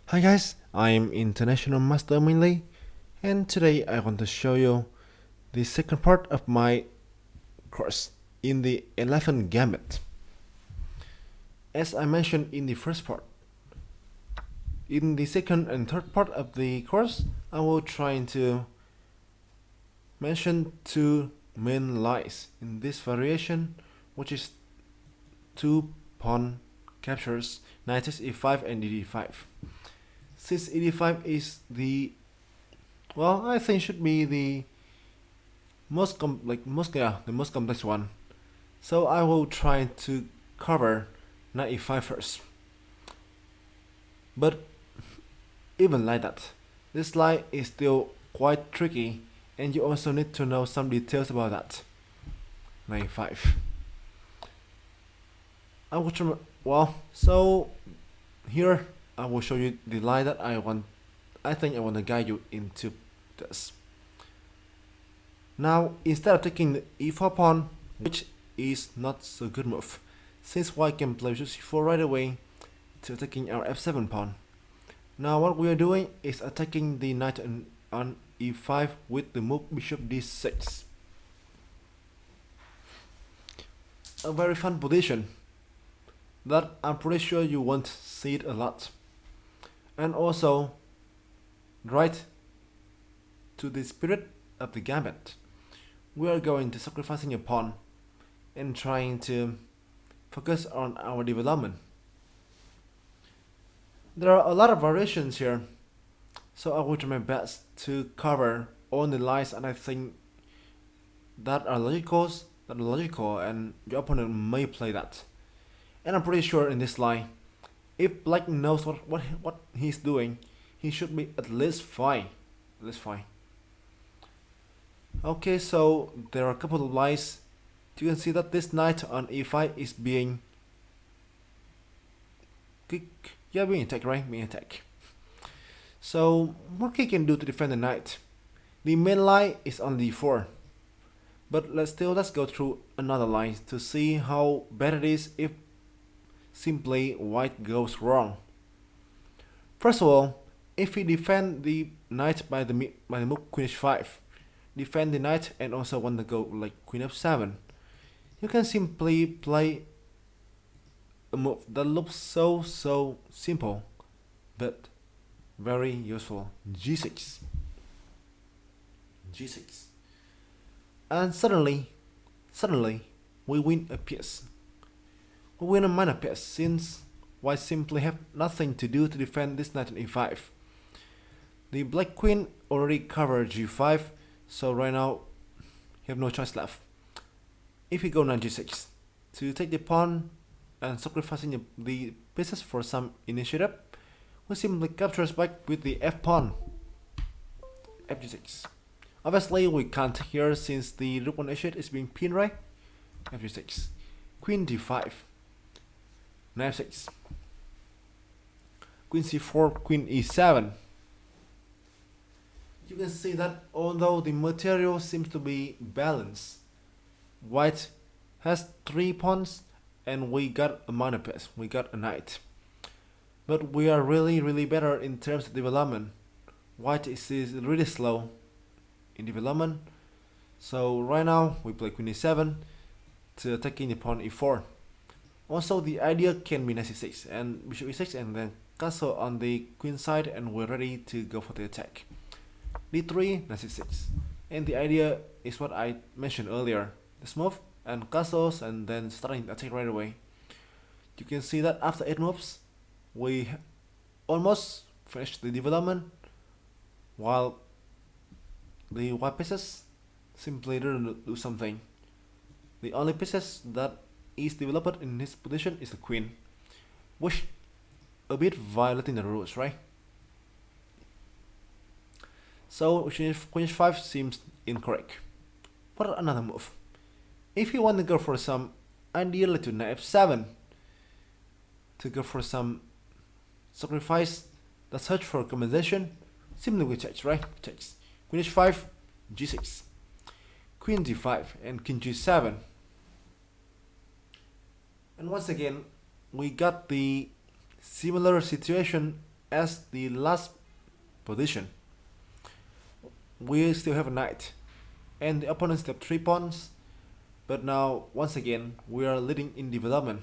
Hi guys, I'm International Master Minh, and today I want to show you the second part of my course in the 11 Gambit. As I mentioned in the first part, in the second and third part of the course, I will try to mention two main lies in this variation, which is two pawn captures, knight e5 and d5. Since e5 is the I think should be the most the most complex one. So I will try to cover knight e5 first. But even like that, this slide is still quite tricky, and you also need to know some details about that. Knight e5. I will try. So here I will show you the lie that I think I want to guide you into this. Now, instead of taking the e4 pawn, which is not so good move, since white can play bishop c4 right away to taking our f7 pawn. Now what we are doing is attacking the knight on e5 with the move bishop d6. A very fun position that I'm pretty sure you won't see it a lot. And also, right to the spirit of the gambit, we are going to sacrificing a pawn and trying to focus on our development. There are a lot of variations here, so I will try my best to cover all the lies and I think that are logical, and your opponent may play that. And I'm pretty sure in this lie, if black knows what he's doing, he should be at least fine. Okay, so there are a couple of lies. You can see that this knight on e5 is being being attacked, right? Being attacked. So what he can do to defend the knight? The main lie is on d4. But let's go through another line to see how bad it is if simply white goes wrong. First of all, if we defend the knight by the move queen h5, defend the knight and also want to go like queen f7, you can simply play a move that looks so simple but very useful. G6, and suddenly we win a piece. We win a minor piece since white simply have nothing to do to defend this knight on e5. The black queen already covered g5, so right now you have no choice left. If we go knight g6 to take the pawn and sacrificing the pieces for some initiative, we simply capture back with the f pawn, fg6. Obviously we can't here since the rook on h8 is being pinned, right? fg6, queen d5, knight f6, queen c4, queen e7. You can see that although the material seems to be balanced, white has 3 pawns and we got a minor piece, we got a knight. But we are really better in terms of development. White is really slow in development. So right now we play queen e7 to attacking the pawn e4. Also the idea can be knight c6 and bishop e6 and then castle on the queen side and we're ready to go for the attack. d3, knight c6. And the idea is what I mentioned earlier. This move and castles and then starting the attack right away. You can see that after 8 moves, we almost finished the development while the white pieces simply didn't do something. The only pieces that is developed in this position is the queen, which a bit violating the rules, right? So queen h5 seems incorrect. What another move? If you want to go for some ideally to knight f7 to go for some sacrifice, the search for compensation, simply we change, right? Change. Queen h5, g6, queen d5, and king g7. And once again, we got the similar situation as the last position. We still have a knight, and the opponents have 3 pawns, but now once again we are leading in development,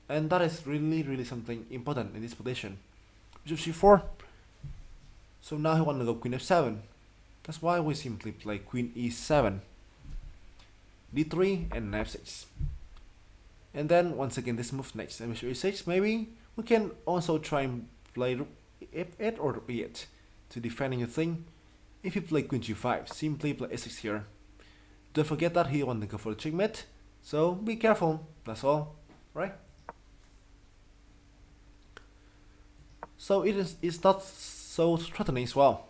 and that is really something important in this position. Bishop c4. So now he want to go queen f7. That's why we simply play queen e7, d3 and f6. And then once again this move next, and bishop e6. Maybe we can also try and play rook f8 or rook e8 to defend anything. If you play queen g5, simply play a6 here. Don't forget that he want to go for the checkmate, so be careful, that's all, right? So it's not so threatening as well.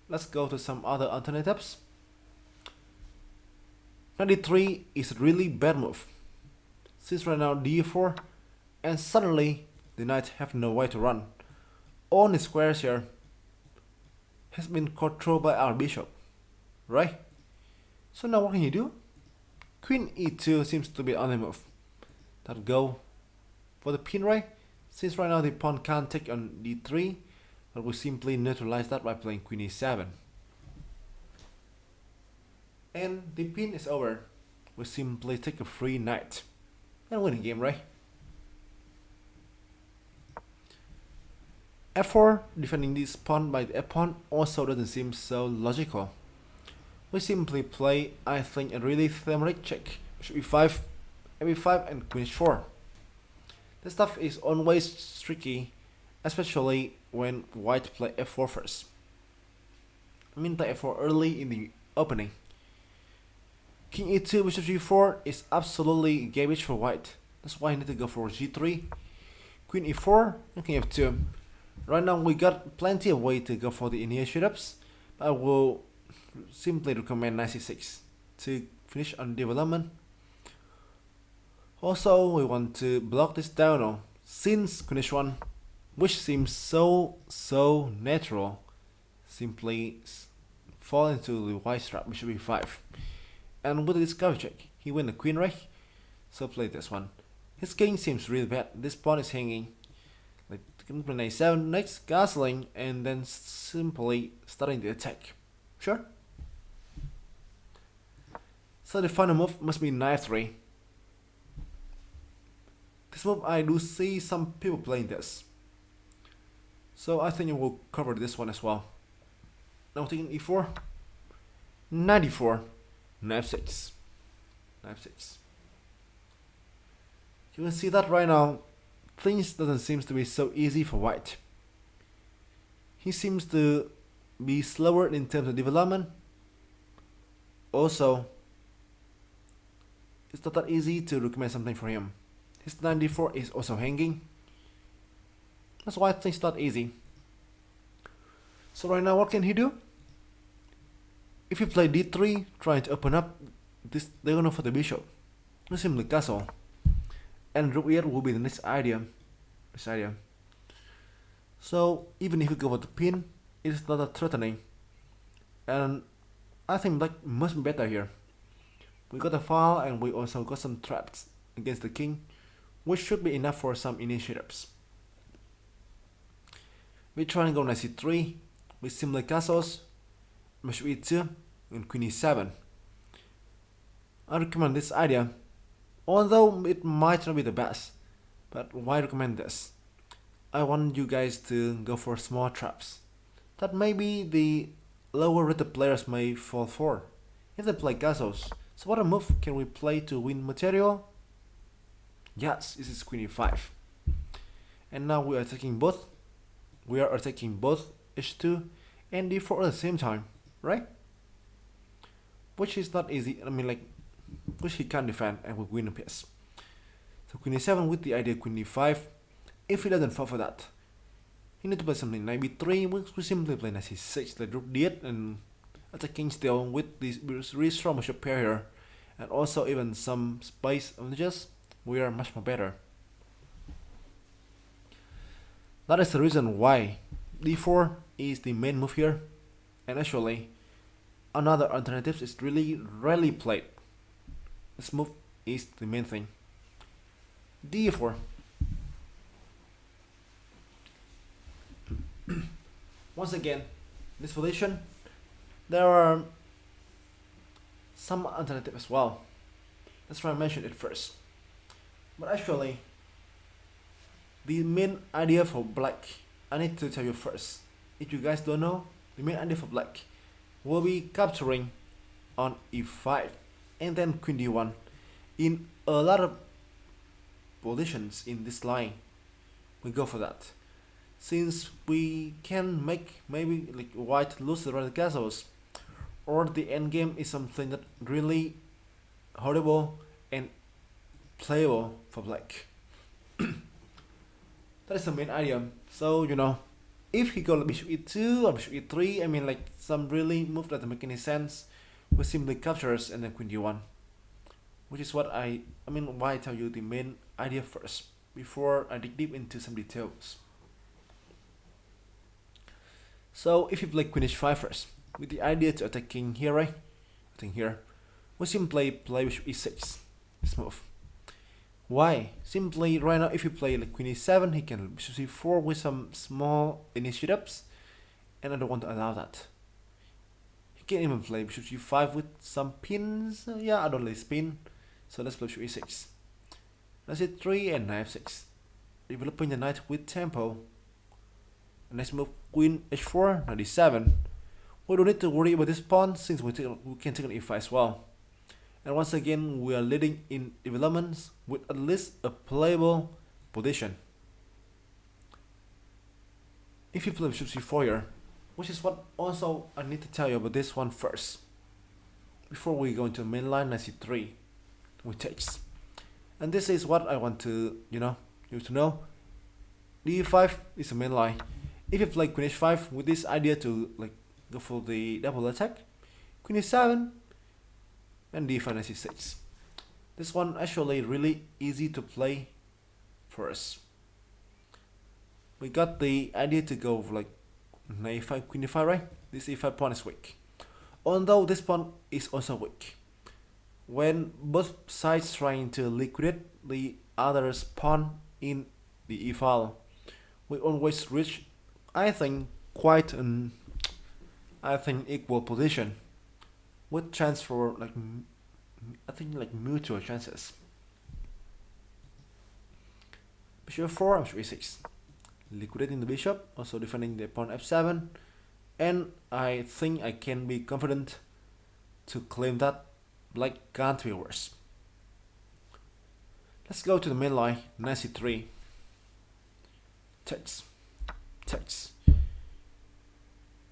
Let's go to some other alternatives. Knight d3 is a really bad move, since right now d4, and suddenly the knight have no way to run. All the squares here has been controlled by our bishop, right? So now what can you do? Queen e2 seems to be the only move that go for the pin, right? Since right now the pawn can't take on d3, but we simply neutralize that by playing queen e7. And the pin is over. We simply take a free knight and win the game, right? f4, defending this pawn by the f-pawn also doesn't seem so logical. We simply play, I think, a really thematic check. Bishop e5, f5 and queen h4. This stuff is always tricky, especially when white play f4 first. I mean play f4 early in the opening. King e2, bishop g4 is absolutely garbage for white. That's why I need to go for g3, queen e4 and king f2. Right now we got plenty of way to go for the initiatives. I will simply recommend Nxe5 to finish on development. Also, we want to block this diagonal, since queen h1, which seems so natural, simply fall into the white trap, bishop e5. And with the discovery check, he win the queen, right? So play this one. His king seems really bad. This pawn is hanging. Like play a7 next, castling, and then simply starting the attack. Sure. So the final move must be knight 3. This move I do see some people playing this, so I think I will cover this one as well. Now taking e4, knight e4, knight f6, knight f6. You can see that right now things doesn't seem to be so easy for white. He seems to be slower in terms of development. Also, it's not that easy to recommend something for him. His knight d4 is also hanging. That's why I think it's not easy. So right now what can he do? If you play d3, trying to open up this diagonal for the bishop, you simply castle. And rook e8 will be the next idea. So even if you go for the pin, it is not that threatening. And I think black must be better here. We got a file and we also got some traps against the king, which should be enough for some initiatives. We try and go knight c3 with similar castles, bishop e2 and queen e7. I recommend this idea, although it might not be the best, but why recommend this? I want you guys to go for small traps that maybe the lower rated players may fall for if they play castles. So what a move can we play to win material? Yes, this is queen e5. And now we are attacking both. We are attacking both h2 and d4 at the same time, right? Which is not easy. I mean, like, which he can't defend and we win a piece. So queen e7 with the idea queen e5. If he doesn't fall for that, he need to play something knight b3, which we simply play knight c6, like rook d8 and attacking still with this really strong bishop pair here, and also even some space advantages. We are much more better. That is the reason why d4 is the main move here, and actually another alternative is really rarely played. This move is the main thing. d4. Once again, this position, there are some alternative as well. Let's try to mention it first. But actually, the main idea for black, I need to tell you first. If you guys don't know, the main idea for black will be capturing on e5 and then queen d1 in a lot of positions in this line. We go for that. Since we can make maybe like white lose the red castles, or the endgame is something that really horrible and playable for black. That is the main idea. So if he go like bishop e2 or bishop e3, I mean like some really move that doesn't make any sense, we simply captures and then queen d1, which is what why I tell you the main idea first before I dig deep into some details. So if you play queen h5 first, with the idea to attacking here, right? I think here, we simply play bishop e6, this move. Why? Simply right now if you play like queen e7, he can bishop c4 with some small initiatives, and I don't want to allow that. He can even play bishop g5 with some pins. Yeah, I don't like spin, so let's play bishop e6. Let's hit 3 and knight f6, developing the knight with tempo. And next move, queen h4, knight d7. We don't need to worry about this pawn since we can take an e5 as well. And once again, we are leading in developments with at least a playable position. If you play bishop c4 here, which is what also I need to tell you about this one first, before we go into the main line, knight c3, we takes. And this is what I want to, you to know. d5 is the main line. If you play queen h5 with this idea to like go for the double attack, queen e7 and d5 knight c6. This one actually really easy to play for us. We got the idea to go like knight e5, queen e5, right? This e5 pawn is weak. Although this pawn is also weak. When both sides trying to liquidate the other's pawn in the e file, we always reach, I think, quite an equal position with chance for like mutual chances. Bishop 4 and bishop e6, liquidating the bishop, also defending the pawn f7, and I think I can be confident to claim that black can't be worse. Let's go to the main line, knight c3, takes,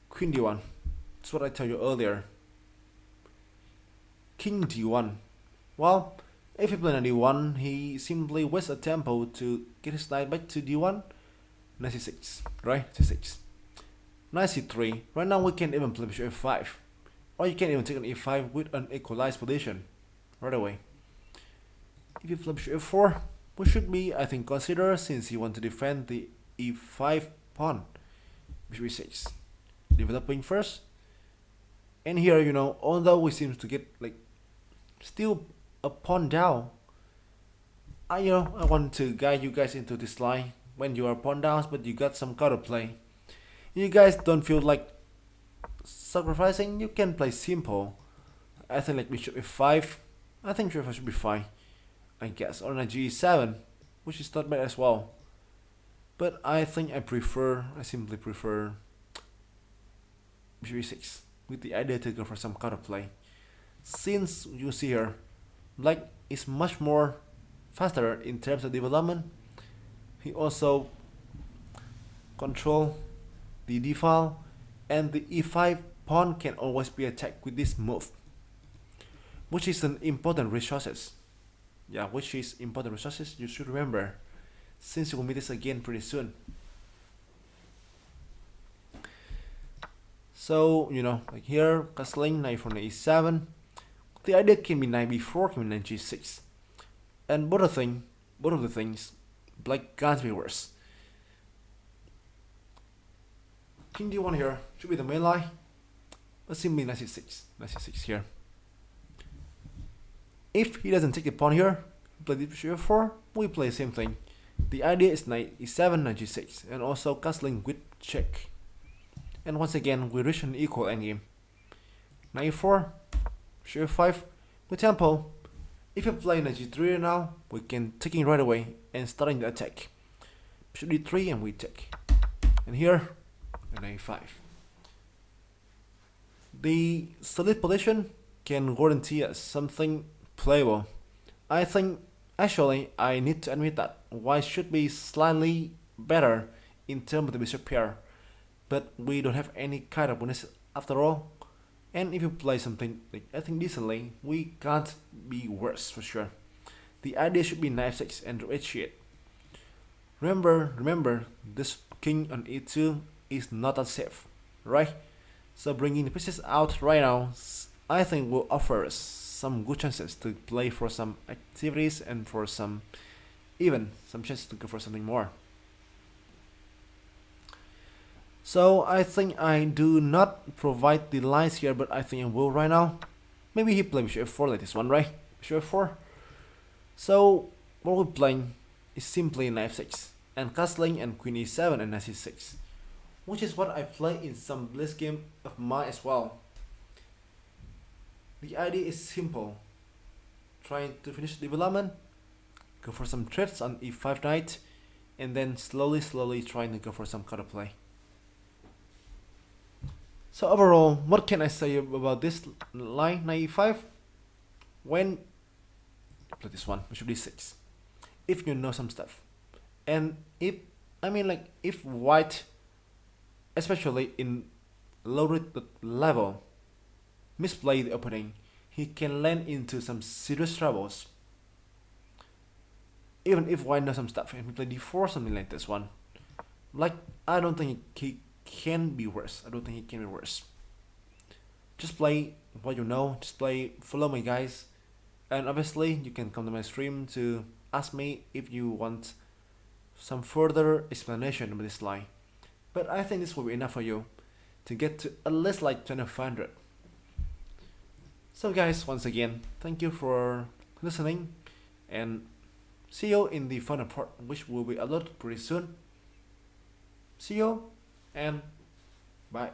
queen d1. That's what I told you earlier. King d1. Well, if he plays knight d1, he simply wastes a tempo to get his knight back to d1. Knight c6, right? c6. Knight c3. Right now we can even play bishop f5, or you can even take an e5 with an equalized position right away. If you play bishop f4, we should be, I think, consider, since you want to defend the e5 pawn. Bishop e6, developing first. And here, although we seem to get like still a pawn down, I want to guide you guys into this line when you are pawn down, but you got some counterplay. You guys don't feel like sacrificing, you can play simple. I think like bishop f5, I think bishop f5 should be fine, I guess, or knight g7, which is not bad as well. But I think I simply prefer bishop e6 with the idea to go for some counterplay. Since you see here, black is much more faster in terms of development. He also control the d file, and the e5 pawn can always be attacked with this move, which is an important resources. Yeah, which is important resources you should remember, since you will meet this again pretty soon. So, like here, castling knight from e7. The idea can be knight b4, can be knight g6. And both of the things, black can't be worse. King d1 here should be the main line, but simply knight c6 here. If he doesn't take the pawn here, play bishop f4, we play the same thing. The idea is knight e7, knight g6, and also castling with check. And once again, we reach an equal endgame. Knight e4, bishop f5, with tempo. If you play knight g3 now, we can take it right away and starting the attack. Bishop d3 and we take. And here, knight e5. The solid position can guarantee us something playable. I think actually I need to admit that white should be slightly better in terms of the bishop pair, but we don't have any kind of bonus after all. And if you play something like I think decently, we can't be worse for sure. The idea should be knight f6 and h8. Remember, this king on e2 is not that safe, right? So bringing the pieces out right now, I think will offer us some good chances to play for some activities and for some chances to go for something more. So I think I do not provide the lines here, but I think I will right now. Maybe he plays bishop f4 like this one, right? Bishop f4. So what we're playing is simply knight f6 and castling and queen e7 and knight c6, which is what I play in some blitz game of mine as well. The idea is simple. Trying to finish development, go for some threats on e5 knight, and then slowly trying to go for some counterplay. So overall, what can I say about this line, knight e5? When play this one, bishop d6, if you know some stuff, and if white, especially in low rated level, misplay the opening, he can land into some serious troubles. Even if white knows some stuff and we play d4, something like this one, like I don't think he can be worse. Just play what you know, follow my guys, and obviously you can come to my stream to ask me if you want some further explanation about this line. But I think this will be enough for you to get to at least like 2500. So guys, once again, thank you for listening, and see you in the final part, which will be uploaded pretty soon. See you and bye.